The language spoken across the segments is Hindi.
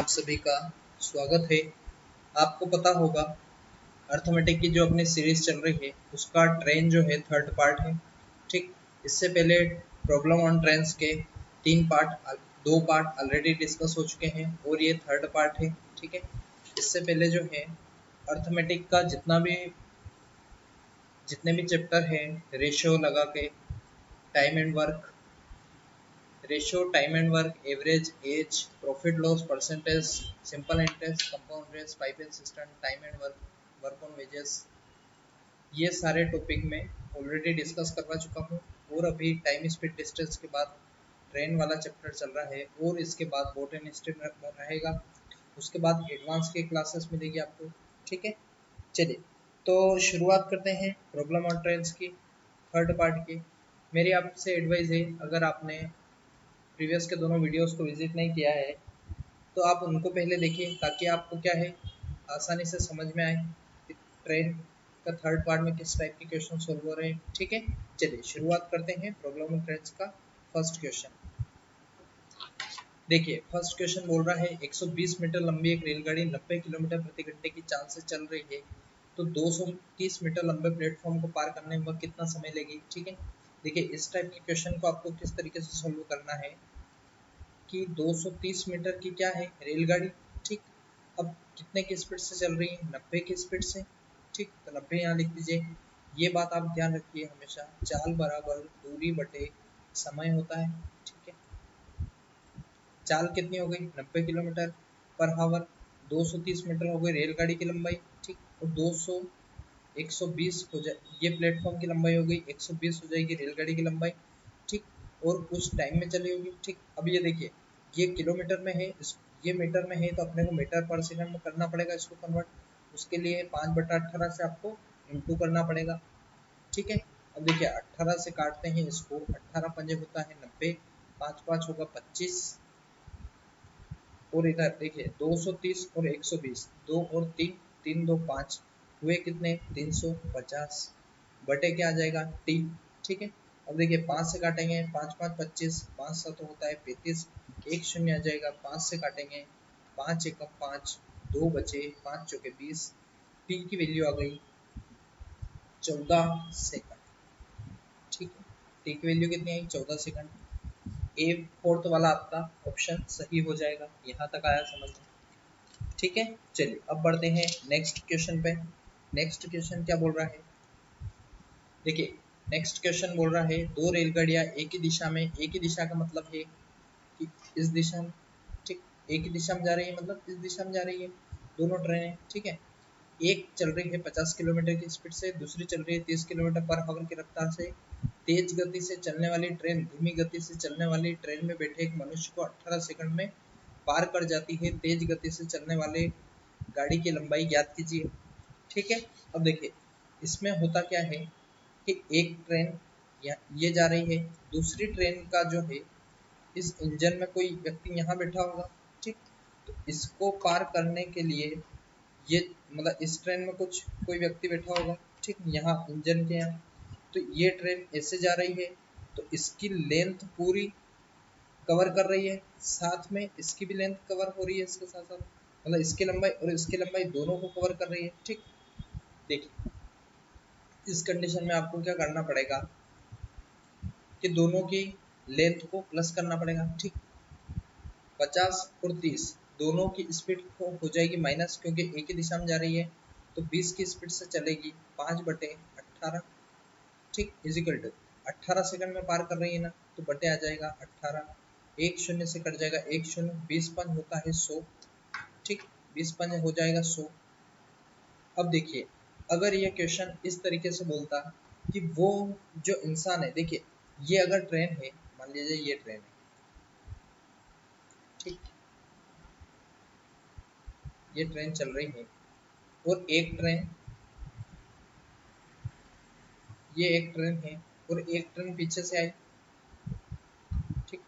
आप सभी का स्वागत है। आपको पता होगा अर्थमेटिक की जो अपनी सीरीज चल रही है उसका ट्रेन जो है थर्ड पार्ट है। ठीक, इससे पहले प्रॉब्लम ऑन ट्रेन्स के दो पार्ट ऑलरेडी डिस्कस हो चुके हैं और ये थर्ड पार्ट है। ठीक है, इससे पहले जो है अर्थमेटिक का जितने भी चैप्टर है, रेशियो लगा के, time and work, ratio, time and work, average, age, profit loss, percentage, simple interest, compound interest, pipe and cistern, time and work, work on wages, ये सारे टॉपिक में ऑलरेडी डिस्कस करवा चुका हूँ। और अभी टाइम स्पीड डिस्टेंस के बाद ट्रेन वाला चैप्टर चल रहा है और इसके बाद बोट एंड स्ट्रीम रहेगा। उसके बाद एडवांस की क्लासेस मिलेगी आपको। ठीक है, चलिए तो शुरुआत करते हैं प्रॉब्लम ऑन ट्रेन्स की थर्ड पार्ट की। मेरी आपसे एडवाइस है, अगर आपने प्रीवियस के दोनों वीडियोस को विजिट नहीं किया है तो आप उनको पहले देखिए, ताकि आपको क्या है आसानी से समझ में आए कि ट्रेन का थर्ड पार्ट में किस टाइप के क्वेश्चन सोल्व हो रहे हैं। ठीक है, चलिए शुरुआत करते हैं प्रॉब्लम ऑन ट्रेन्स का। फर्स्ट क्वेश्चन देखिए, फर्स्ट क्वेश्चन बोल रहा है 120 मीटर लंबी एक रेलगाड़ी 90 किलोमीटर प्रति घंटे की चाल से चल रही है, तो 230 मीटर लंबे प्लेटफॉर्म को पार करने में कितना समय लेगी। ठीक है, देखिए इस टाइप के क्वेश्चन को आपको किस तरीके से सोल्व करना है कि 230 मीटर की क्या है रेलगाड़ी। ठीक, अब कितने की स्पीड से चल रही है, 90 की स्पीड से। ठीक, तो 90 यहाँ लिख दीजिए। ये बात आप ध्यान रखिए, हमेशा चाल बराबर दूरी बटे समय होता है। ठीक है, चाल कितनी हो गई 90 किलोमीटर पर हावर, 230 मीटर हो गई रेलगाड़ी की लंबाई। ठीक, और 120 हो जाए, ये प्लेटफॉर्म की लंबाई हो गई, 120 हो जाएगी रेलगाड़ी की लंबाई। ठीक, और कुछ टाइम में चली होगी। ठीक, अब ये देखिए, ये किलोमीटर में है, ये मीटर में है, तो अपने को मीटर पर सेकंड में करना पड़ेगा इसको कन्वर्ट। उसके लिए 5/18 से आपको इंटू करना पड़ेगा। ठीक है, अब देखिए 18 से काटते हैं इसको, 18 पंजे होता है 90, 5 5 होगा 25, और इधर देखिए 230 और 120, 2 और 3, 3 2 5 हुए कितने 350 बटे क्या आ जाएगा टी। ठीक है, अब देखिए 5 से काटेंगे, 5 5 25, 5 7 होता है 35, एक शून्य आ जाएगा, 5 से काटेंगे, 5 1 5, 2 बचे, 5 चौके 20, टी की वैल्यू आ गई 14 सेकंड। ठीक है, टी की वैल्यू कितनी आई 14 सेकंड। ए फोर्थ वाला आपका ऑप्शन सही हो जाएगा। यहाँ तक आया समझ में। ठीक है, चलिए अब बढ़ते हैं नेक्स्ट क्वेश्चन पे। नेक्स्ट क्वेश्चन क्या बोल रहा है, देखिए नेक्स्ट क्वेश्चन बोल रहा है दो रेलगाड़ियां एक ही दिशा में, एक ही दिशा का मतलब है कि इस दिशा में, ठीक, एक ही दिशा में जा रही है, मतलब इस दिशा में जा रही है दोनों ट्रेनें। ठीक है, एक चल रही है 50 किलोमीटर की स्पीड से, दूसरी चल रही है 30 किलोमीटर पर आवर की रफ्तार से। तेज गति से चलने वाली ट्रेन धीमी गति से चलने वाली ट्रेन में बैठे एक मनुष्य को 18 सेकंड में पार कर जाती है। तेज गति से चलने वाले गाड़ी की लंबाई ज्ञात कीजिए। ठीक है, अब देखिए इसमें होता क्या है कि एक ट्रेन ये जा रही है, दूसरी ट्रेन का जो है इस इंजन में कोई व्यक्ति यहाँ बैठा होगा। ठीक, तो इसको पार करने के लिए ये मतलब इस ट्रेन में कोई व्यक्ति बैठा होगा। ठीक, यहाँ इंजन के यहाँ, तो ये ट्रेन ऐसे जा रही है, तो इसकी लेंथ पूरी कवर कर रही है, साथ में इसकी भी लेंथ कवर हो रही है इसके साथ साथ, मतलब इसकी लंबाई और इसकी लंबाई दोनों को कवर कर रही है। ठीक, देखिए इस कंडीशन में आपको क्या करना पड़ेगा कि दोनों की लेंथ को प्लस करना पड़ेगा। ठीक, 50 और 30 दोनों की स्पीड हो जाएगी माइनस, क्योंकि एक ही दिशा में जा रही है, तो 20 की स्पीड से चलेगी 5/18। ठीक, इजिकल टू 18 सेकंड में पार कर रही है ना, तो बटे आ जाएगा 18, एक शून्य से कट जाएगा एक शून्य, 20 पंज होता है 100। ठीक, 20 पंज हो जाएगा 100। अब देखिए अगर ये क्वेश्चन इस तरीके से बोलता कि वो जो इंसान है, देखिए ये अगर ट्रेन है, मान लीजिए ये ट्रेन है, ठीक, ये ट्रेन चल रही है और एक ट्रेन, ये एक ट्रेन है और एक ट्रेन पीछे से आई। ठीक,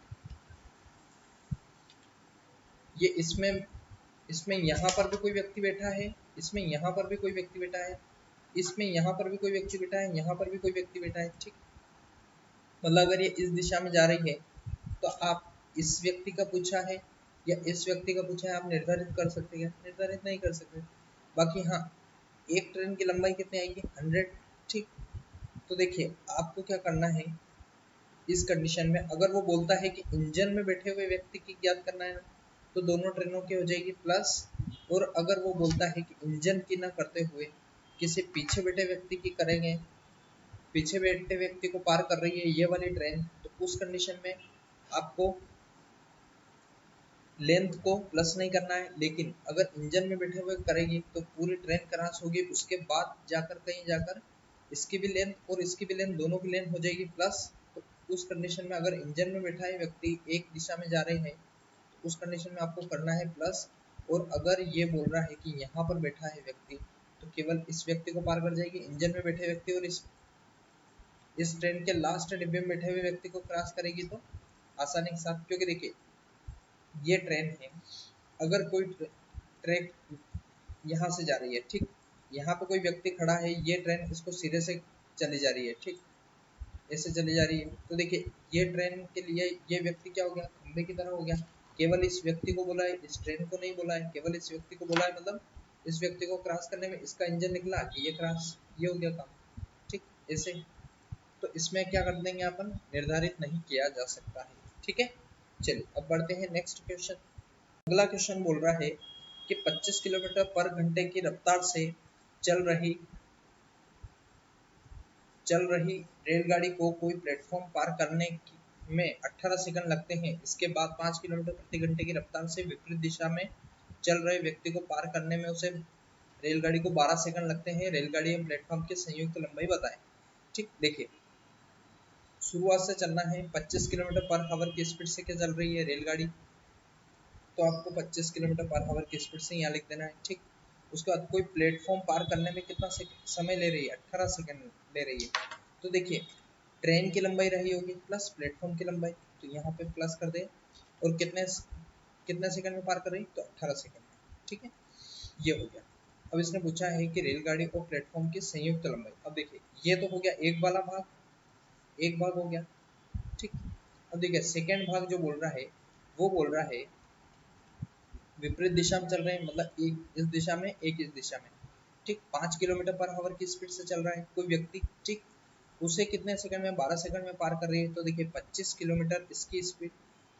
ये इसमें यहाँ पर भी कोई व्यक्ति बैठा है, इसमें यहाँ पर भी कोई व्यक्ति बैठा है, इसमें यहाँ पर भी कोई व्यक्ति बैठा है, यहाँ पर भी कोई व्यक्ति बैठा है। ठीक, मतलब अगर ये इस दिशा में जा रही है तो आप इस व्यक्ति का पूछा है या इस व्यक्ति का पूछा है, आप निर्धारित कर सकते हैं? निर्धारित नहीं कर सकते। बाकी हाँ, एक ट्रेन की लंबाई कितनी आएगी? 100। ठीक, तो देखिए आपको क्या करना है इस कंडीशन में, अगर वो बोलता है कि इंजन में बैठे हुए व्यक्ति की ज्ञात करना है ना, तो दोनों ट्रेनों की हो जाएगी प्लस। और अगर वो बोलता है कि इंजन की ना करते हुए किसी पीछे बैठे व्यक्ति की करेंगे, पीछे बैठे व्यक्ति को पार कर रही है ये वाली ट्रेन, तो उस कंडीशन में आपको लेंथ को प्लस नहीं करना है। लेकिन अगर इंजन में बैठे हुए करेगी तो पूरी ट्रेन क्रॉस होगी, उसके बाद जाकर कहीं जाकर इसकी भी लेंथ और इसकी भी लेंथ, दोनों की लेंथ हो जाएगी प्लस। तो उस कंडीशन में अगर इंजन में बैठा है व्यक्ति एक दिशा में जा रहे हैं, तो उस कंडीशन में आपको करना है प्लस। और अगर ये बोल रहा है कि यहाँ पर बैठा है व्यक्ति, तो केवल इस व्यक्ति को पार कर जाएगी, इंजन में बैठे व्यक्ति और इस ट्रेन के लास्ट डिब्बे में बैठे हुए व्यक्ति को क्रॉस करेगी तो आसानी के साथ। क्योंकि देखिए ये ट्रेन है, अगर कोई ट्रैक यहाँ से जा रही है, ठीक, यहाँ पे कोई व्यक्ति खड़ा है, ये ट्रेन इसको सिरे से चली जा रही है, ठीक, ऐसे चली जा रही है, तो देखिए ये ट्रेन के लिए ये व्यक्ति क्या हो गया? खंबे की तरह हो गया। केवल इस व्यक्ति को बोला है, इस ट्रेन को नहीं बोला है, केवल इस व्यक्ति को बोला है, मतलब इस व्यक्ति को क्रॉस करने में इसका इंजन निकला, ये क्रॉस, ये हो गया काम, ठीक, ऐसे। तो इसमें क्या कर देंगे अपन, निर्धारित नहीं किया जा सकता है। ठीक है, चलिए अब बढ़ते हैं नेक्स्ट क्वेश्चन। अगला क्वेश्चन बोल रहा है कि 25 किलोमीटर पर घंटे की रफ्तार से चल रही चल रही रेलगाड़ी को कोई प्लेटफॉर्म पार करने में 18 सेकंड लगते हैं। इसके बाद 5 किलोमीटर प्रति घंटे की रफ्तार से विपरीत दिशा में चल रहे व्यक्ति को पार करने में उसे रेलगाड़ी को 12 सेकंड लगते हैं। रेलगाड़ी एवं प्लेटफॉर्म की संयुक्त लंबाई बताएं। ठीक, देखिए शुरुआत से चलना है, 25 किलोमीटर पर आवर की स्पीड से क्या चल रही है रेलगाड़ी, तो आपको 25 किलोमीटर पर आवर की स्पीड से यहाँ लिख देना है। ठीक, उसके बाद कोई प्लेटफॉर्म पार करने में कितना समय ले रही है? 18 सेकंड ले रही है। तो देखिए ट्रेन की लंबाई रही होगी प्लस प्लेटफॉर्म की लंबाई, तो यहाँ पे प्लस कर दे, और कितने कितने सेकंड में पार कर रही? तो 18 सेकंड में। ठीक है, ये हो गया। अब इसने पूछा है कि रेलगाड़ी और प्लेटफॉर्म की संयुक्त लंबाई। अब देखिए ये तो हो गया एक वाला भाग, एक भाग हो गया। ठीक, अब देखिए सेकेंड भाग जो बोल रहा है वो बोल रहा है विपरीत दिशा में चल रहे हैं, मतलब एक इस दिशा में एक इस दिशा में। ठीक, 5 किलोमीटर पर आवर की स्पीड से चल रहा है कोई व्यक्ति। ठीक, उसे कितने सेकंड में? 12 सेकंड में पार कर रही है। तो देखिए 25 किलोमीटर इसकी speed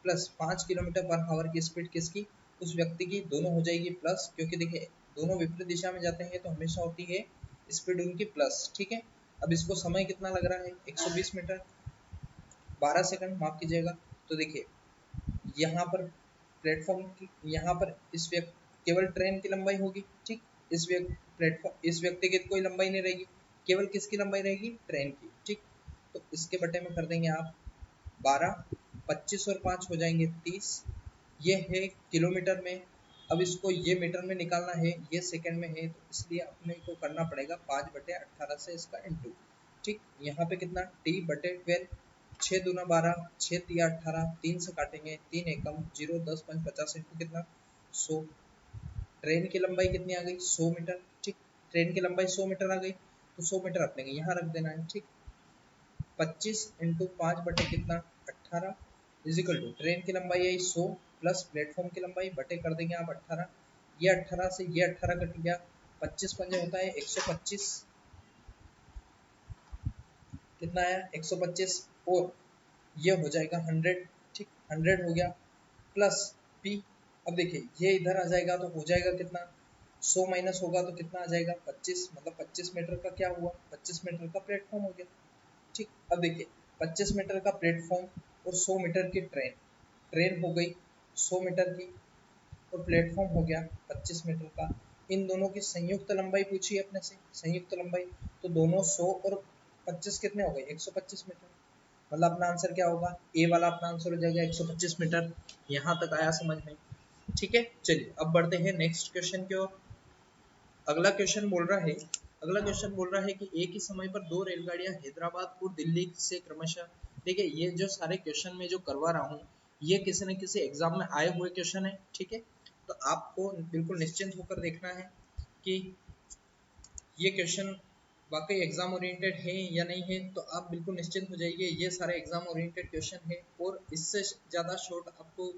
plus 5 kilometre per hour की स्पीड किसकी? उस व्यक्ति की, दोनों हो जाएगी प्लस, क्योंकि देखिए दोनों विपरीत दिशा में जाते हैं तो हमेशा होती है स्पीड उनकी प्लस। ठीक है, अब इसको समय कितना लग रहा है? 120 मीटर, 12 सेकंड माफ कीजिएगा। तो देखिए यहाँ पर प्लेटफॉर्म की, यहाँ पर इस व्यक्ति केवल ट्रेन की लंबाई होगी। ठीक, इस व्यक्ति प्लेटफॉर्म, इस व्यक्ति की कोई लंबाई नहीं रहेगी, केवल किसकी लंबाई रहेगी? ट्रेन की। ठीक, तो इसके बटे में कर देंगे आप 12, 25 और 5 हो जाएंगे 30। ये है किलोमीटर में। अब इसको ये मीटर में निकालना है, ये सेकंड में है, तो इसलिए अपने को करना पड़ेगा 5/18 से इसका इंटू। ठीक, यहाँ पे कितना? t/12, 6×2 = 12, 6×3 = 18, 3 से काटेंगे, 3 एकम 0, 10 5 50 इंटू कितना? 100। ट्रेन की लंबाई कितनी आ गई? 100 मीटर। ठीक, ट्रेन की लंबाई 100 मीटर आ गई, तो 100 मीटर अपने यहाँ रख देना है। ठीक, 25 इंटू 5 बटे कितना? 18 इज इक्वल टू ट्रेन की लंबाई आई 100 प्लस प्लेटफॉर्म की लंबाई बटे कर देंगे आप 18। ये 18 से ये 18 कट गया, 25 पंजे होता है 125, कितना आया? 125, और ये हो जाएगा 100। ठीक, 100 हो गया प्लस p। अब देखिए ये इधर आ जाएगा तो हो जाएगा कितना? 100 माइनस होगा तो कितना आ जाएगा? 25, मतलब 25 मीटर का क्या हुआ? 25 मीटर का प्लेटफॉर्म हो गया। ठीक, अब देखिए 25 मीटर का प्लेटफॉर्म और 100 मीटर की ट्रेन, ट्रेन हो गई 100 मीटर की और प्लेटफॉर्म हो गया 25 मीटर का। इन दोनों की संयुक्त लंबाई पूछी है अपने से, संयुक्त लंबाई, तो दोनों 100 और 25 कितने हो गए? 125 मीटर। मतलब अपना आंसर क्या होगा? ए वाला अपना आंसर हो जाएगा 125 मीटर। यहाँ तक आया समझ में? ठीक है, चलिए अब बढ़ते हैं नेक्स्ट क्वेश्चन की ओर। अगला क्वेश्चन बोल रहा है, अगला क्वेश्चन बोल रहा है कि एक ही समय पर दो रेलगाड़ियां हैदराबाद और दिल्ली से क्रमशः। देखिए ये जो सारे क्वेश्चन मैं जो करवा रहा हूँ ये किसी न किसी एग्जाम में आए हुए क्वेश्चन है। ठीक है, तो आपको बिल्कुल निश्चिंत होकर देखना है कि ये क्वेश्चन वाकई एग्जाम ओरिएंटेड है या नहीं है। तो आप बिल्कुल निश्चिंत हो जाइए, ये सारे एग्जाम ओरिएंटेड क्वेश्चन है और इससे ज़्यादा शॉर्ट आपको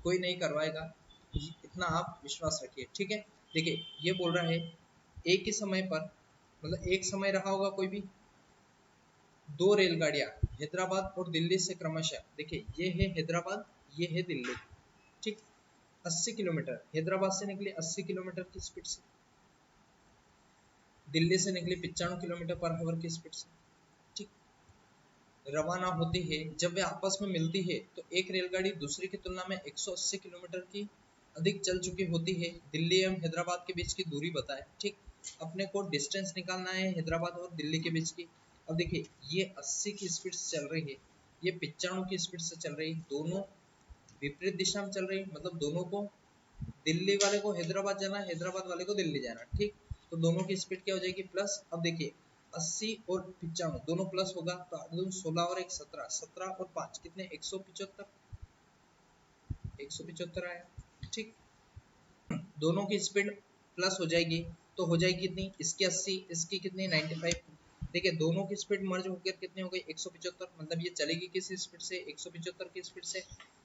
कोई नहीं करवाएगा, इतना आप विश्वास रखिए, ठीक है। देखिए ये बोल रहा है एक ही समय पर, मतलब एक समय रहा होगा कोई भी, दो रेलगाड़ियां हैदराबाद और दिल्ली से क्रमशः, देखिए ये है हैदराबाद, ये है दिल्ली, ठीक। 80 किलोमीटर हैदराबाद से निकली 80 किलोमीटर की स्पीड से, दिल्ली से निकली 95 किलोमीटर पर आवर की स्पीड से, ठीक। रवाना होती है, जब वे आपस में मिलती है तो एक रेलगाड़ी दूसरी की तुलना में 180 किलोमीटर की अधिक चल चुकी होती है। दिल्ली एवं हैदराबाद के बीच की दूरी बताए, ठीक। अपने को डिस्टेंस निकालना है हैदराबाद और दिल्ली के बीच की। अब देखिए ये 80 की स्पीड से चल रही है, ये 95 की स्पीड से चल रही है, दोनों विपरीत दिशा में चल रही है, मतलब दोनों को, दिल्ली वाले को हैदराबाद जाना, हैदराबाद वाले को दिल्ली जाना, ठीक। तो दोनों की स्पीड क्या हो जाएगी प्लस। अब देखिए 80 और 95 दोनों प्लस होगा तो 8 दूनी 16 और 1 17, 17 और 5 कितने 175, 175 आया, ठीक। दोनों की स्पीड प्लस हो जाएगी तो हो जाएगी कितनी, इसकी 80, इसकी कितनी 95। देखिए दोनों की स्पीड मर्ज होकर कितनी हो गई 175, मतलब ये चलेगी किस स्पीड से 175 की स्पीड से।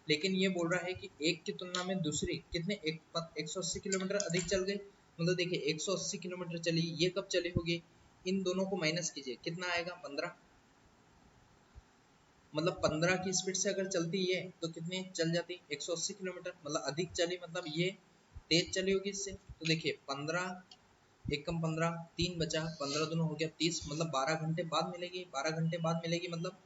लेकिन ये बोल रहा है कि एक की तुलना में दूसरी कितने 180 किलोमीटर अधिक चल गई, मतलब देखिए 180 किलोमीटर चली, ये कब चली होगी, इन दोनों को माइनस कीजिए कितना आएगा 15, मतलब 15 की स्पीड से अगर चलती है तो कितने चल जाती 180 किलोमीटर, मतलब अधिक चली, मतलब ये तेज चली होगी इससे। तो देखिए 15 एक कम 15, 3 बचा, 15 दोनों हो गया 30, मतलब 12 घंटे बाद मिलेगी, 12 घंटे बाद मिलेगी, मतलब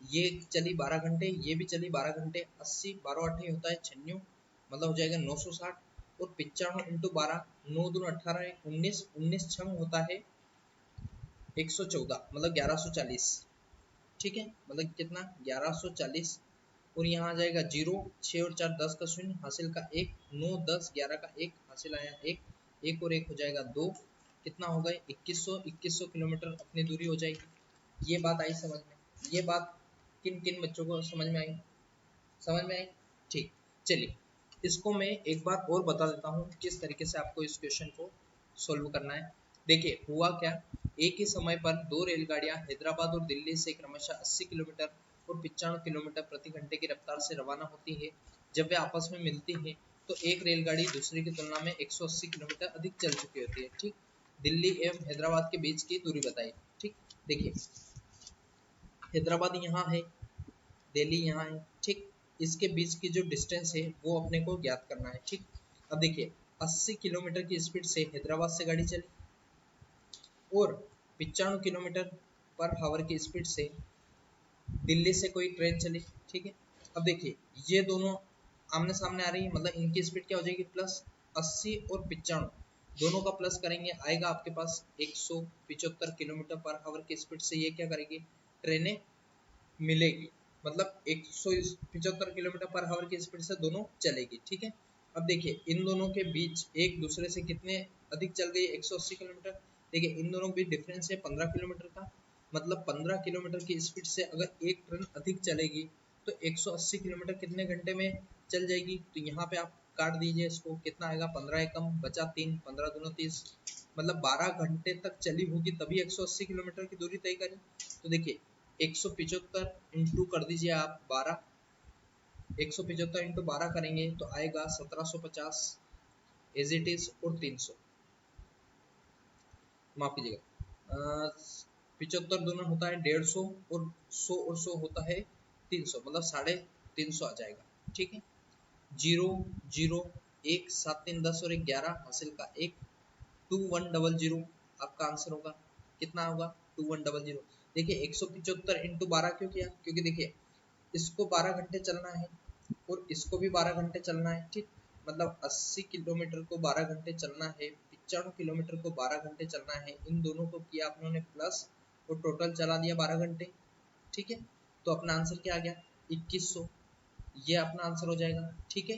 ये चली 12 घंटे, ये भी चली 12 घंटे, 80 12 8 होता है 96, मतलब हो जाएगा 960, और 95 इंटू 12, 9 दूनी 18, 19, 19 छंग होता है 114, मतलब 1140, ठीक है, मतलब कितना 1140। और यहाँ आ जाएगा जीरो, 6 और 4 10 का शून्य, हासिल का 1, 9 10 11 का 1, हासिल आया 1, 1 और 1 हो जाएगा 2, कितना हो गए 2100, 2100 किलोमीटर अपनी दूरी हो जाएगी। ये बात आई समझ में, ये बात किन किन बच्चों को समझ में आई, समझ में आई, ठीक। चलिए इसको मैं एक बार और बता देता हूँ किस तरीके से आपको इस क्वेश्चन को सोल्व करना है। देखिए हुआ क्या, एक ही समय पर दो रेलगाड़ियां हैदराबाद और दिल्ली से क्रमशः 80 किलोमीटर और 95 किलोमीटर प्रति घंटे की रफ्तार से रवाना होती है। जब वे आपस में मिलती है तो एक रेलगाड़ी दूसरे की तुलना में 180 किलोमीटर अधिक चल चुकी होती है, ठीक। दिल्ली एवं हैदराबाद के बीच की दूरी बताई, ठीक। देखिए हैदराबाद यहाँ है, दिल्ली यहाँ है, ठीक। इसके बीच की जो डिस्टेंस है वो अपने को ज्ञात करना है, ठीक। अब देखिए 80 किलोमीटर की स्पीड से हैदराबाद से गाड़ी चली और 95 किलोमीटर पर हावर की स्पीड से दिल्ली से कोई ट्रेन चली, ठीक है। अब देखिए ये दोनों आमने सामने आ रही है, मतलब इनकी स्पीड क्या हो जाएगी प्लस, 80 और 95 दोनों का प्लस करेंगे आएगा आपके पास 175 किलोमीटर पर हावर की स्पीड से ये क्या करेगी ट्रेनें मिलेगी, मतलब 175 किलोमीटर पर हावर की स्पीड से दोनों चलेगी, ठीक है। अब देखिए इन दोनों के बीच एक दूसरे से कितने अधिक चल गई 180 किलोमीटर, देखिए इन दोनों के बीच डिफरेंस है 15 किलोमीटर का, मतलब 15 किलोमीटर की स्पीड से अगर एक ट्रेन अधिक चलेगी तो 180 किलोमीटर कितने घंटे में चल जाएगी, तो यहाँ पे आप काट दीजिए इसको, कितना आएगा 15 एकम बचा 3, 15 दूना 30, मतलब 12 घंटे तक चली होगी तभी 180 किलोमीटर की दूरी तय करी। तो देखिए 175 इंटू कर दीजिए आप 12, 175 इंटू 12 करेंगे तो आएगा 1750 एज इट इज, और 300 माफ कीजिएगा 75 दोनों होता है 150 और 100 और 100 होता है 300, मतलब 350 आ जाएगा, ठीक है। 0 0 1 7 3 10 और 1 11, हासिल का 1, 2100 आपका आंसर होगा, कितना होगा 2100। देखिए 175 इंटू 12 क्यों किया, क्योंकि देखिए इसको 12 घंटे चलना है और इसको भी 12 घंटे चलना है, ठीक। मतलब 80 किलोमीटर को 12 घंटे चलना है, 95 किलोमीटर को 12 घंटे चलना है, इन दोनों को किया आप लोगों ने प्लस और टोटल चला दिया 12 घंटे, ठीक है। तो अपना आंसर क्या आ गया 2100, ये अपना आंसर हो जाएगा, ठीक है।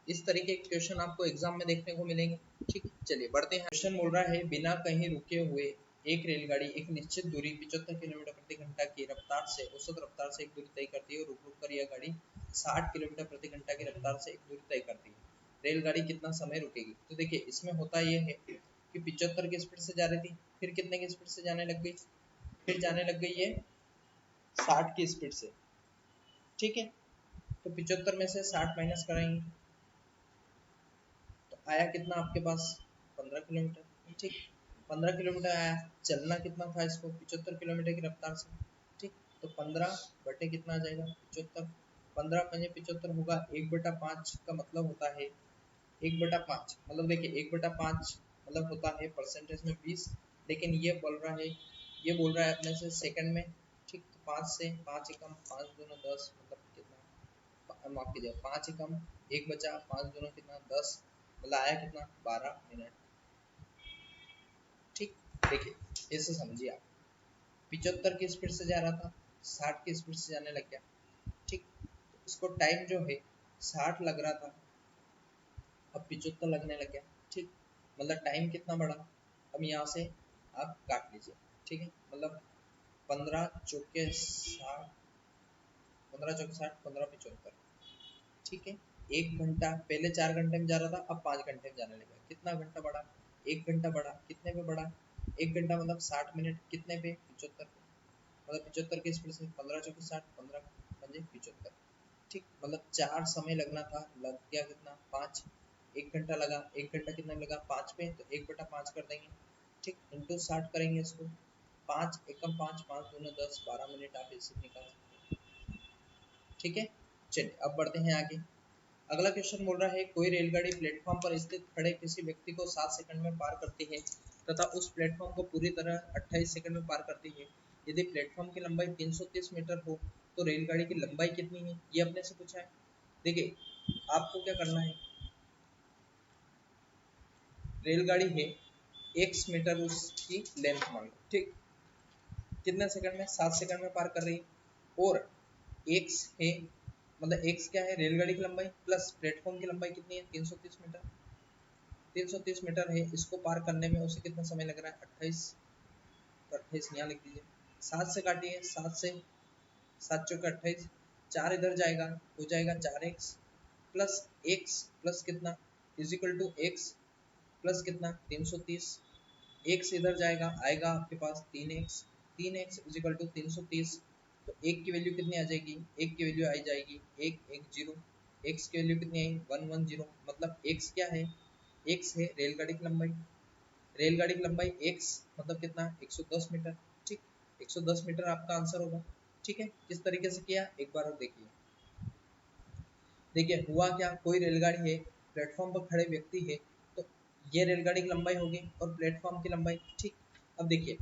इस तरीके के क्वेश्चन आपको एग्जाम में देखने को मिलेंगे, ठीक है। चलिए बढ़ते हैं, क्वेश्चन बोल रहा है बिना कहीं रुके हुए एक रेलगाड़ी एक निश्चित दूरी 75 किलोमीटर प्रति घंटा की रफ्तार से औसत रफ्तार से एक दूरी तय करती है और रुक रुक कर यह गाड़ी 60 किलोमीटर प्रति घंटा की रफ्तार से एक दूरी तय करती है, रेलगाड़ी कितना समय रुकेगी। तो देखिए इसमें होता यह है कि 75 की स्पीड से जा रही थी, फिर कितने की स्पीड से जाने लग गई, फिर जाने लग गई है 60 की स्पीड से, ठीक है। तो 75 में से 60 माइनस कराएंगे आया कितना आपके पास 15 किलोमीटर, ठीक। 15 किलोमीटर आया, चलना कितना था इसको 75 किलोमीटर की रफ्तार से, ठीक। तो 15 बटे कितना आ जाएगा 75, 15×5 = 75 होगा, 1/5 का मतलब होता है 1/5, मतलब देखिए 1/5 मतलब होता है परसेंटेज में 20, लेकिन ये बोल रहा है अपने से सेकंड में, ठीक। तो 5 से 5 एकम 5 दूना 10, मतलब कितना, माफ कीजिए 5 एकम 1 बचा, 5 दूना कितना 10, मतलब आया कितना 12 मिनट, ठीक। देखिए इसे समझिए आप, 75 की स्पीड से जा रहा था, 60 की स्पीड से जाने लग गया, ठीक। तो इसको टाइम जो है 60 लग रहा था, अब 75 लगने लग गया, ठीक। मतलब टाइम कितना बढ़ा। अब यहाँ से आप काट लीजिए, ठीक है, मतलब 15 चौके 60, 15 चौके 60, 15×5 = 75, ठीक है। 1 घंटा, पहले 4 घंटे में जा रहा था, अब 5 घंटे में जाने लगा, कितना घंटा बढ़ा, 1 घंटा बढ़ा, कितने पे बढ़ा, 1 घंटा मतलब 60 मिनट, कितने पे 75 पे, मतलब 75 की स्पीड से 15 चौके 60, 15×5 = 75, ठीक। मतलब 4 समय लगना था, लग गया कितना 5, 1 घंटा लगा, 1 घंटा कितना लगा 5 पे, तो 1/5 कर देंगे, ठीक, इंटू 60 करेंगे इसको, 5 एकम 5, 5 दूना 10, 12 मिनट आप इसे निकाल सकते हैं, ठीक है। चलिए अब बढ़ते हैं आगे। अगला क्वेश्चन बोल रहा है कोई रेलगाड़ी प्लेटफॉर्म पर स्थित खड़े किसी व्यक्ति को 7 सेकंड में पार करती है तथा उस प्लेटफॉर्म को पूरी तरह 28 सेकंड में पार करती है। यदि प्लेटफॉर्म की लंबाई 330 मीटर हो तो रेलगाड़ी की लंबाई कितनी है, ये अपने से पूछा है। देखिए आपको क्या करना है, रेलगाड़ी है x मीटर उसकी लेंथ मान लो, ठीक। कितने सेकंड में 7 सेकंड में पार कर रही है, और x है, मतलब x क्या है रेलगाड़ी की लंबाई प्लस प्लेटफॉर्म की लंबाई कितनी है 330 मीटर, 330 मीटर है, इसको पार करने में उसे कितना समय लग रहा है 28, तो 28 यहाँ लिख दीजिए, 7 से काटिए, 7 से 7 चौके 28, 4 इधर जाएगा, हो जाएगा 4x प्लस x प्लस कितना is equal to x plus कितना 330, x इधर जाएगा, आएगा आपके पास 3x, 3x is equal to 330, तो एक की वैल्यू कितनी आ जाएगी, एक की वैल्यू आई जाएगी 110, x की वैल्यू कितनी आई 110, मतलब x क्या है, x है रेलगाड़ी की लंबाई, रेलगाड़ी की लंबाई x मतलब कितना 110 मीटर, ठीक। 110 मीटर आपका आंसर होगा, ठीक है। किस तरीके से किया एक बार और देखिए। देखिए हुआ क्या, कोई रेलगाड़ी है, प्लेटफॉर्म पर खड़े व्यक्ति है, तो ये रेलगाड़ी की लंबाई होगी और प्लेटफॉर्म की लंबाई, ठीक। अब देखिए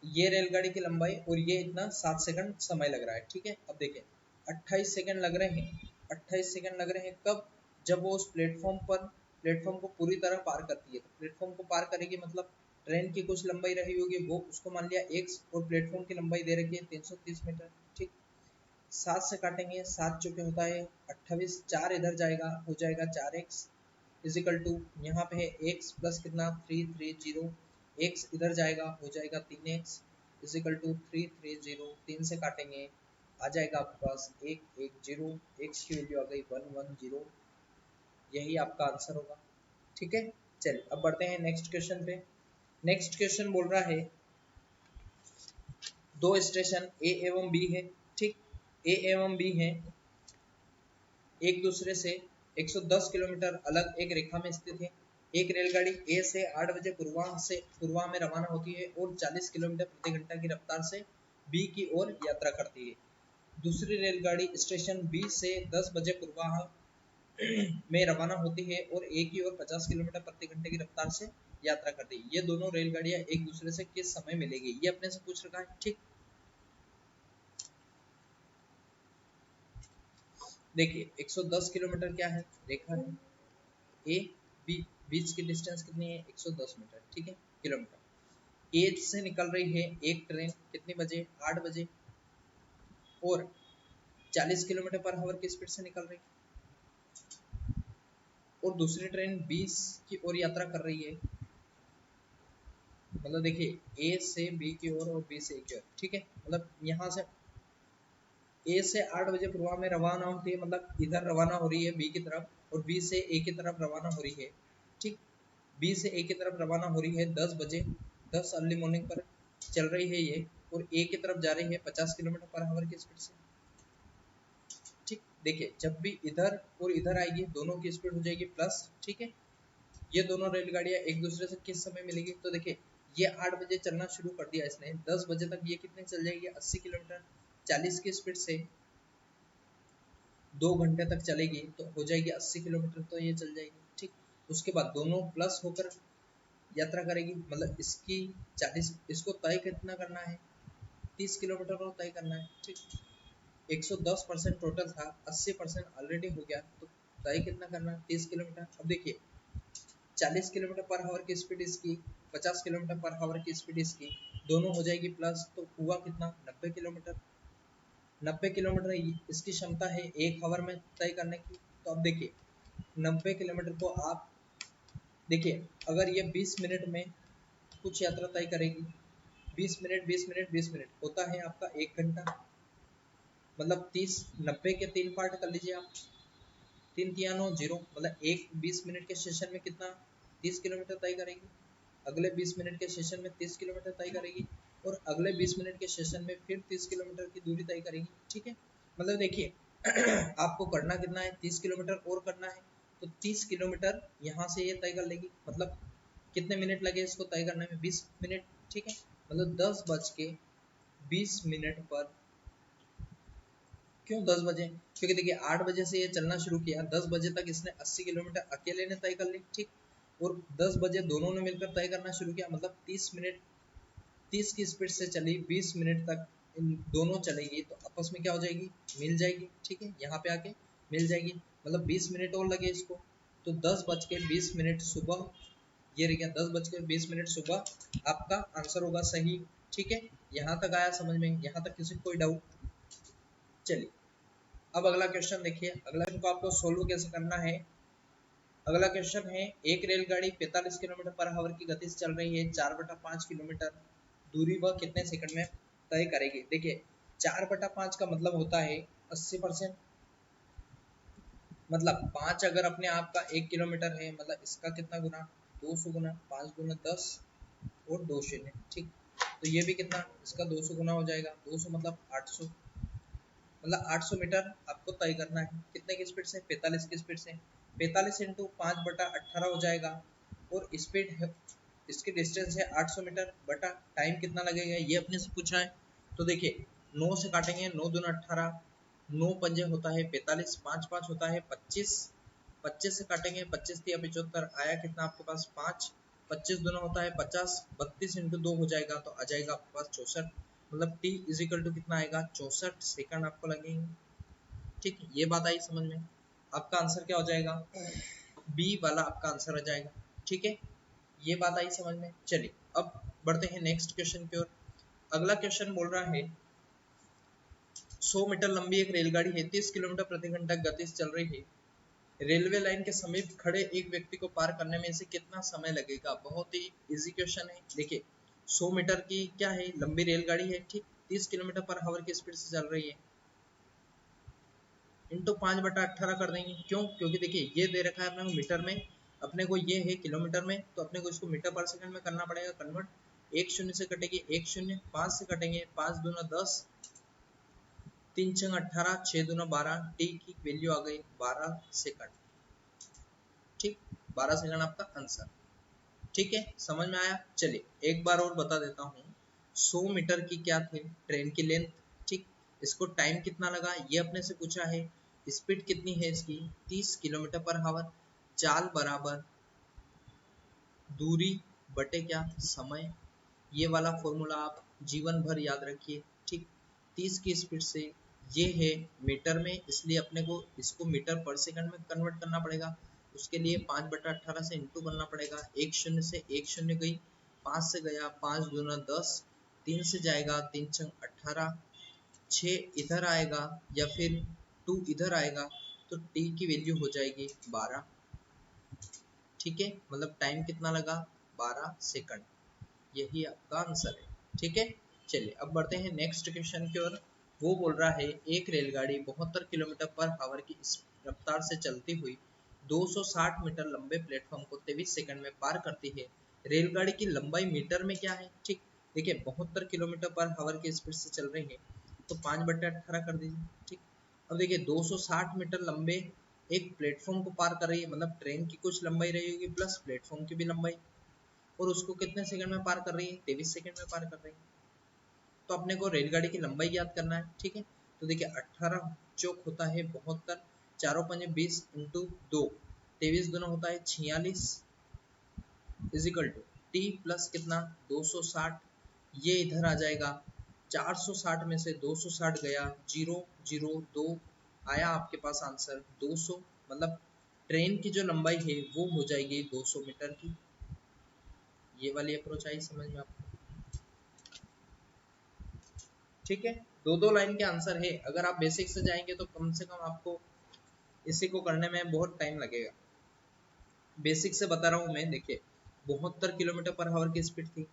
ये रेलगाड़ी की लंबाई और ये इतना 7 सेकंड समय लग रहा है, ठीक है। अब देखिए 28 सेकंड लग रहे हैं, 28 सेकंड लग रहे हैं कब, जब वो उस प्लेटफॉर्म को पूरी तरह पार करती है, तो प्लेटफॉर्म को पार करेगी मतलब ट्रेन की कुछ लंबाई रही होगी, वो उसको मान लिया x, और प्लेटफॉर्म की लंबाई दे रखी है 330 मीटर, ठीक। 7 से काटेंगे, 7 चौके होता है 28, 4 इधर जाएगा, हो जाएगा 4x इज इक्वल टू, यहाँ पे है x प्लस कितना 330, x इधर जाएगा, हो जाएगा 3x इज इक्वल टू 330, 3 से काटेंगे, आ जाएगा आपके पास 110, x की वैल्यू आ गई 110, यही आपका आंसर होगा, ठीक है। चलिए अब बढ़ते हैं नेक्स्ट क्वेश्चन पे। नेक्स्ट क्वेश्चन बोल रहा है दो स्टेशन ए एवं बी है, ठीक। ए एवं बी है एक दूसरे से 110 किलोमीटर अलग एक रेखा में स्थित है। एक रेलगाड़ी ए से 8 बजे पूर्वा में रवाना होती है और 40 किलोमीटर प्रति घंटा की रफ्तार से बी की ओर यात्रा करती है। दूसरी रेलगाड़ी स्टेशन बी से 10 बजे पूर्वाह में रवाना होती है और ए की ओर 50 किलोमीटर प्रति घंटे की रफ्तार से यात्रा करती है। ये दोनों रेलगाड़ियां एक दूसरे से किस समय मिलेगी, ये अपने से पूछ रखा है, ठीक। देखिए 110 किलोमीटर क्या है, रेखा है ए बी, बीच की डिस्टेंस कितनी है 110 मीटर, ठीक है, किलोमीटर। ए से निकल रही है एक ट्रेन कितने बजे 8 बजे, और 40 किलोमीटर पर आवर की स्पीड से निकल रही है, और दूसरी ट्रेन 20 की ओर यात्रा कर रही है, मतलब देखिए ए से बी की ओर और बी से ए की ओर, ठीक है। मतलब यहाँ से ए से 8 बजे पूर्वा में रवाना होती है, मतलब इधर रवाना हो रही है बी की तरफ, और बी से ए की तरफ रवाना हो रही है, ठीक। बी से ए की तरफ रवाना हो रही है 10 बजे, 10 अर्ली मॉर्निंग पर चल रही है ये, और ए की तरफ जा रही है 50 किलोमीटर पर आवर की स्पीड से, ठीक। देखिए जब भी इधर और इधर आएगी दोनों की स्पीड हो जाएगी प्लस, ठीक है। ये दोनों रेलगाड़ियां एक दूसरे से किस समय मिलेगी, तो देखिए ये 8 बजे चलना शुरू कर दिया इसने, 10 बजे तक ये कितने चल जाएगी, 80 किलोमीटर 40 की स्पीड से 2 घंटे तक चलेगी तो हो जाएगी 80 किलोमीटर, तो ये चल जाएगी। ठीक, उसके बाद दोनों प्लस होकर यात्रा करेगी, मतलब इसकी 40, इसको तय कितना करना है, 30 किलोमीटर को तय करना है। ठीक, 110% टोटल था, 80% ऑलरेडी हो गया, तो तय कितना करना है, 30 किलोमीटर। अब देखिए 40 किलोमीटर पर आवर की स्पीड इसकी, 50 किलोमीटर पर आवर की स्पीड इसकी, दोनों हो जाएगी प्लस, तो हुआ कितना, 90 किलोमीटर। 90 किलोमीटर इसकी क्षमता है 1 आवर में तय करने की। तो अब देखिए 90 किलोमीटर को आप देखिए, अगर ये 20 मिनट में कुछ यात्रा तय करेगी, 20 मिनट 20 मिनट 20 मिनट होता है आपका 1 घंटा, मतलब 30, 90 के 3 पार्ट कर लीजिए आप, 3 तिया 9 0, मतलब एक 20 मिनट के सेशन में कितना, 30 किलोमीटर तय करेगी, अगले 20 मिनट के सेशन में 30 किलोमीटर तय करेगी, और अगले 20 मिनट के सेशन में फिर 30 किलोमीटर की दूरी तय करेगी। ठीक है, मतलब देखिए आपको करना कितना है, 30 किलोमीटर और करना है, तो 30 किलोमीटर यहाँ से ये तय कर लेगी, मतलब कितने मिनट लगे इसको तय करने में, 20 मिनट। ठीक है, मतलब 10:20 पर, क्यों 10 बजे, क्योंकि देखिए 8 बजे से ये चलना शुरू किया, 10 बजे तक इसने 80 किलोमीटर अकेले ने तय कर ली। ठीक, और 10 बजे दोनों ने मिलकर तय करना शुरू किया, मतलब 30 मिनट, 30 की स्पीड से चली, 20 मिनट तक इन दोनों चलेगी, तो आपस में क्या हो जाएगी, मिल जाएगी। ठीक है, यहाँ पे आके मिल जाएगी, मतलब 20 मिनट और लगे इसको, तो 10:20 सुबह, ये रह गया 10:20 सुबह आपका आंसर होगा सही। ठीक है, यहाँ तक आया समझ में, यहाँ तक किसी कोई डाउट। चलिए अब अगला क्वेश्चन देखिए, अगला क्वेश्चन को आपको सोल्व कैसे करना है। अगला क्वेश्चन है, एक रेलगाड़ी 45 किलोमीटर पर आवर की गति से चल रही है, 4/5 किलोमीटर दूरी वह कितने सेकंड में तय करेगी। देखिए 4/5 का मतलब होता है 80%, मतलब 5 अगर अपने आप का 1 किलोमीटर है, मतलब इसका कितना गुना, 200 गुना, 5 गुना 10 और 2 शून्य। ठीक, तो ये भी कितना, इसका 200 गुना हो जाएगा, 200 मतलब 800, मतलब 800 मीटर आपको तय करना है, कितने की स्पीड से, 45 की स्पीड से, 45 इंटू 5/18 हो जाएगा, और स्पीड है, इसकी डिस्टेंस है 800 मीटर, बटा टाइम कितना लगेगा ये अपने से पूछा है। तो देखिए 9 से काटेंगे, 9 दूना 18, 9 पंजे होता है 45, 5 5 होता है 25, 25 से काटेंगे, 25 या 75 आया कितना आपके पास 5, 25 दूना होता है 50, 32 इंटू 2 हो जाएगा, तो आ जाएगा आपके पास 64, मतलब t इजिकल टू कितना आएगा, 64 सेकंड आपको लगेंगे। ठीक, ये बात आई समझ में, आपका आंसर क्या हो जाएगा, बी वाला आपका आंसर आ जाएगा। ठीक है, ये बात आई समझ में। चलिए अब बढ़ते हैं नेक्स्ट क्वेश्चन की ओर। अगला क्वेश्चन बोल रहा है, 100 मीटर लंबी एक रेलगाड़ी है, 30 किलोमीटर प्रति घंटा गति से चल रही है, रेलवे लाइन के समीप खड़े एक व्यक्ति को पार करने में इसे कितना समय लगेगा। बहुत ही इजी क्वेश्चन है। देखिए 100 मीटर की क्या है, लंबी रेलगाड़ी है, ठीक, 30 किलोमीटर पर आवर की स्पीड से चल रही है, इंटू 5/18 कर देंगे, क्यों, क्योंकि देखिए ये दे रखा है अपने को मीटर में, अपने को ये है किलोमीटर में, तो अपने को इसको मीटर पर सेकंड में करना पड़ेगा कन्वर्ट। एक शून्य से कटेगी एक शून्य, 5 से कटेंगे, 5 दूना 10, 3 छंग 18, 6 दूना 12, टी की वैल्यू आ गई 12 सेकंड। ठीक, 12 सेकंड आपका आंसर। ठीक है, समझ में आया। चलिए एक बार और बता देता हूँ, 100 मीटर की क्या थी, ट्रेन की लेंथ। ठीक, इसको टाइम कितना लगा ये अपने से पूछा है, स्पीड कितनी है इसकी 30 किलोमीटर पर आवर, चाल बराबर दूरी बटे क्या, समय। ये वाला फॉर्मूला आप जीवन भर याद रखिए। ठीक, 30 की स्पीड से, ये है मीटर में, इसलिए अपने को इसको मीटर पर सेकंड में कन्वर्ट करना पड़ेगा, उसके लिए 5/18 से इंटू करना पड़ेगा। एक शून्य से एक शून्य गई, 5 से गया, 5 दूना 10, 3 से जाएगा, 3 छंग 18, 6 इधर आएगा या फिर 2 इधर आएगा, तो टी की वैल्यू हो जाएगी 12। ठीक है, मतलब टाइम कितना लगा, 12 सेकंड, यही आपका आंसर है। ठीक है, चलिए अब बढ़ते हैं नेक्स्ट क्वेश्चन की ओर। वो बोल रहा है, एक रेलगाड़ी 72 किलोमीटर पर आवर की रफ्तार से चलती हुई 260 मीटर लंबे प्लेटफॉर्म को 23 सेकंड में पार करती है, रेलगाड़ी की लंबाई मीटर में क्या है। ठीक, देखिए 72 किलोमीटर पर आवर की स्पीड से चल रही है, तो 5/18 कर दीजिए। ठीक, अब देखिए 260 मीटर लंबे एक प्लेटफॉर्म को पार कर रही है, मतलब ट्रेन की कुछ लंबाई रही होगी प्लस प्लेटफॉर्म की भी लंबाई, और उसको कितने सेकंड में पार कर रही है, 23 सेकंड में पार कर रही है। तो अपने को रेलगाड़ी की लंबाई याद करना है, ठीक है। तो देखिए 18 चौक होता है 72, चारों पंजे 20 इंटू 2, 23 दूना होता है 46, इजिकल टू टी प्लस कितना 260, ये इधर आ जाएगा 460 में से 260 गया, 002 आया आपके पास आंसर 200, मतलब ट्रेन की जो लंबाई है वो हो जाएगी 200 मीटर की। ये वाली अप्रोच आई समझ में आपको, ठीक है। दो दो लाइन के आंसर है, अगर आप बेसिक से जाएंगे तो कम से कम आपको इसी को करने में बहुत टाइम लगेगा। बेसिक से बता रहा हूँ मैं, देखिए 72 किलोमीटर पर आवर की स्पीड थी,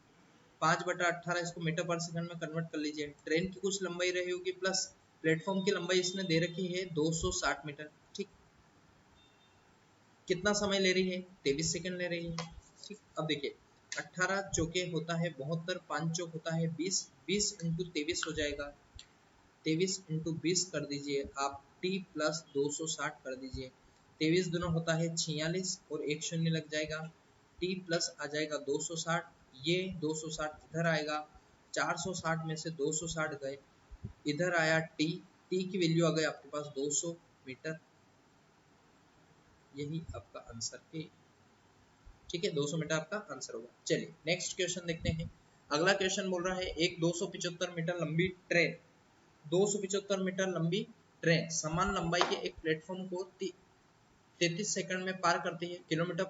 5/18 इसको मीटर पर सेकंड में कन्वर्ट कर लीजिए, ट्रेन की कुछ लंबाई रही होगी प्लस प्लेटफॉर्म की लंबाई इसने दे रखी है 260 मीटर, ठीक। कितना समय ले रही है, 23 सेकंड ले रही है, ठीक। अब देखिए 18 चौके होता है 72, 5 चौक होता है 20, 20 इंटू 23 हो जाएगा, 23 इंटू 20 कर दीजिए आप, टी प्लस 260 कर दीजिए, 23 दूना होता है 46 और एक शून्य लग जाएगा, टी प्लस आ जाएगा 260, ये 260 इधर आएगा, 460 में से 260 गए, इधर आया टी, टी की वैल्यू आ गई आपके पास 200 मीटर, यही आपका आंसर है, ठीक है। 200 मीटर आपका आंसर होगा। चलिए नेक्स्ट क्वेश्चन देखते हैं। अगला क्वेश्चन बोल रहा है एक 275 मीटर लंबी ट्रेन, 275 मीटर लंबी ट्रेन समान लंबाई के एक प्लेटफॉर्म को 33 सेकंड में पार करती है, किलोमीटर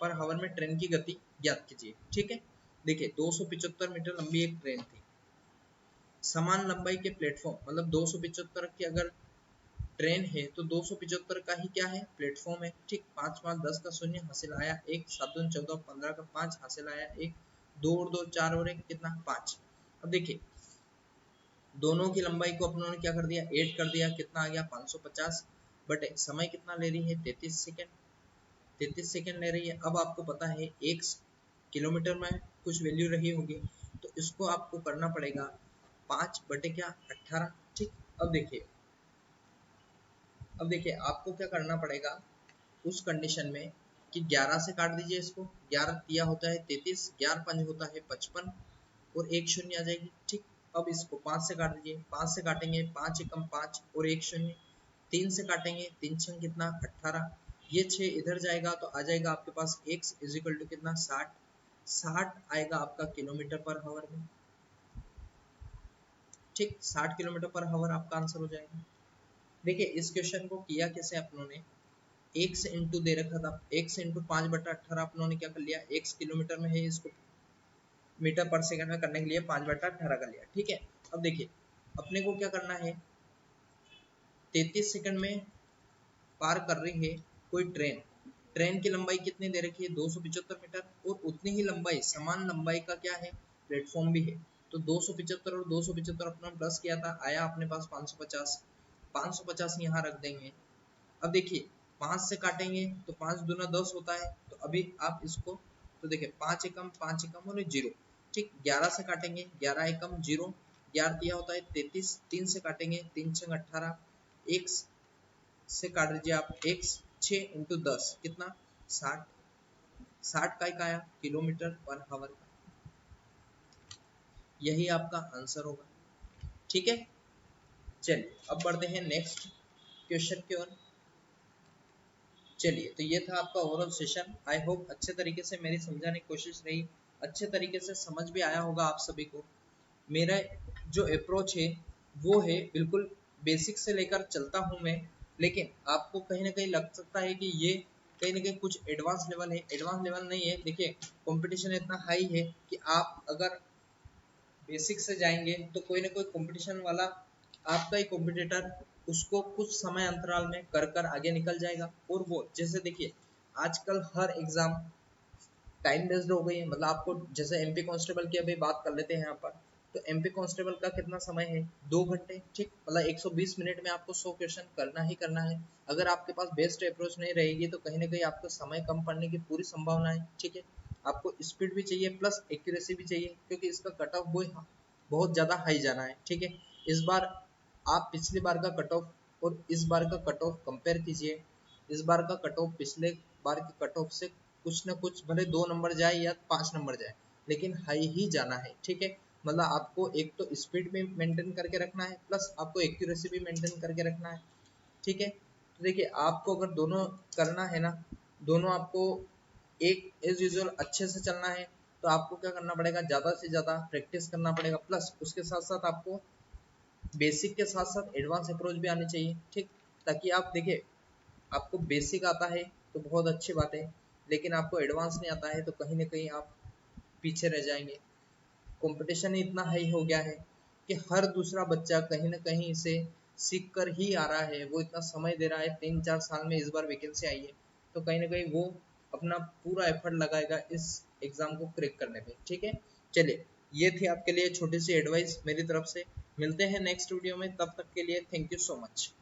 पर हावर में ट्रेन की गति ज्ञात कीजिए, ठीक है। देखिए 275 मीटर लंबी एक ट्रेन थी, समान लंबाई के प्लेटफॉर्म, मतलब 275 की अगर ट्रेन है तो 275 का ही क्या है, प्लेटफॉर्म है, ठीक। 5 5 10 का शून्य हासिल आया 1, 7 दूनी 14, 15 का 5 हासिल आया 1, 2 और 2 4 और 1 कितना 5। अब देखिए दोनों की लंबाई को अपनों ने क्या कर दिया, ऐड कर दिया, कितना आ गया 550, बट समय कितना ले रही है 33 सेकेंड, 33 सेकेंड ले रही है। अब आपको पता है 1 किलोमीटर में कुछ वैल्यू रही होगी, तो इसको आपको करना पड़ेगा 5/18, ठीक। अब देखिए आपको क्या करना पड़ेगा उस कंडीशन में कि 11 से काट दीजिए इसको, 11 तिया होता है 33, 11 पंज होता है 55 और एक शून्य आ जाएगी, ठीक। अब इसको 5 से काट दीजिए, 5 से काटेंगे 5 एकम 5 और एक शून्य, 3 से काटेंगे 3 छंग कितना 18, ये 6 इधर जाएगा तो आ जाएगा आपके पास x इजिकल टू कितना 60, 60 आएगा आपका किलोमीटर पर हावर में, ठीक। 60 किलोमीटर पर हावर आपका आंसर हो जाएगा। देखिए इस क्वेश्चन को किया कैसे अपनों ने, एक से इंटू दे रखा था, एक से इंटू 5/18 अपनों ने क्या कर लिया, x किलोमीटर में है इसको मीटर पर सेकंड में करने के लिए 5/18 कर लिया, ठीक है। अब देखिए अपने को क्या करना है, 33 सेकंड में पार कर रही है कोई ट्रेन, ट्रेन की लंबाई कितनी दे रखी है 275 मीटर, और उतनी ही लंबाई समान लंबाई का क्या है प्लेटफॉर्म भी है, तो 275 और 275 अपना प्लस किया था, आया अपने पास 550, 550 यहाँ रख देंगे। अब देखिए 5 से काटेंगे तो 5 दूना 10 होता है, तो अभी आप इसको, तो देखिए 5 एकम और 0, ठीक। 11 से काटेंगे 11 एकम 0, 11 दिया होता है 33, 3 से काटेंगे 3 छंग 18, एक से काट दीजिए आप x, 6 इंटू 10 कितना 60, 60 का आया किलोमीटर पर हावर का, यही आपका आंसर होगा, ठीक है। चलिए अब बढ़ते हैं नेक्स्ट क्वेश्चन की ओर। चलिए तो ये था आपका ओवरऑल सेशन, आई होप अच्छे तरीके से मेरी समझाने की कोशिश रही, अच्छे तरीके से समझ भी आया होगा आप सभी को। मेरा जो अप्रोच है वो है बिल्कुल बेसिक से लेकर चलता हूँ मैं, लेकिन आपको कहीं ना कहीं लग सकता है कि ये कहीं ना कहीं कुछ एडवांस लेवल है, एडवांस लेवल नहीं है। देखिए कंपटीशन इतना हाई है कि आप अगर बेसिक से जाएंगे तो कोई ना कोई कंपटीशन वाला आपका ही कॉम्पिटिटर उसको कुछ समय अंतराल में कर कर आगे निकल जाएगा, और वो जैसे देखिए आजकल हर एग्जाम टाइम बेस्ड हो गई है, मतलब आपको जैसे एमपी कांस्टेबल की अभी बात कर लेते हैं यहाँ पर, तो एमपी कांस्टेबल का कितना समय है 2 घंटे, ठीक। मतलब 120 मिनट में आपको 100 क्वेश्चन करना ही करना है। अगर आपके पास बेस्ट अप्रोच नहीं रहेगी तो कहीं ना कहीं आपको समय कम पड़ने की पूरी संभावना है, ठीक है। आपको स्पीड भी चाहिए प्लस एक्यूरेसी भी चाहिए, क्योंकि इसका कट ऑफ बहुत ज़्यादा हाई जाना है, ठीक है। इस बार आप पिछली बार का कट ऑफ और इस बार का कट ऑफ कंपेयर कीजिए। इस बार का कट ऑफ पिछले बार के कट ऑफ से कुछ ना कुछ, भले 2 नंबर जाए या 5 नंबर जाए, लेकिन हाई ही जाना है, ठीक है। मतलब आपको एक तो स्पीड भी मेंटेन करके रखना है, प्लस आपको एक्यूरेसी भी मेंटेन करके रखना है, ठीक है। तो देखिए आपको अगर दोनों करना है ना, दोनों आपको एक एज यूजुअल अच्छे से चलना है, तो आपको क्या करना पड़ेगा, ज़्यादा से ज़्यादा प्रैक्टिस करना पड़ेगा, प्लस उसके साथ साथ आपको बेसिक के साथ साथ एडवांस अप्रोच भी आनी चाहिए, ठीक। ताकि आप देखिए, आपको बेसिक आता है तो बहुत अच्छी बात है, लेकिन आपको एडवांस नहीं आता है तो कहीं ना कहीं आप पीछे रह जाएंगे। कंपटीशन इतना हाई हो गया है कि हर दूसरा बच्चा कहीं ना कहीं इसे सीख कर ही आ रहा है, वो इतना समय दे रहा है, 3-4 साल में इस बार वैकेंसी आई है, तो कहीं ना कहीं वो अपना पूरा एफर्ट लगाएगा इस एग्जाम को क्रैक करने में, ठीक है। चलिए, ये थी आपके लिए छोटी सी एडवाइस मेरी तरफ से। मिलते हैं नेक्स्ट वीडियो में, तब तक के लिए थैंक यू सो मच।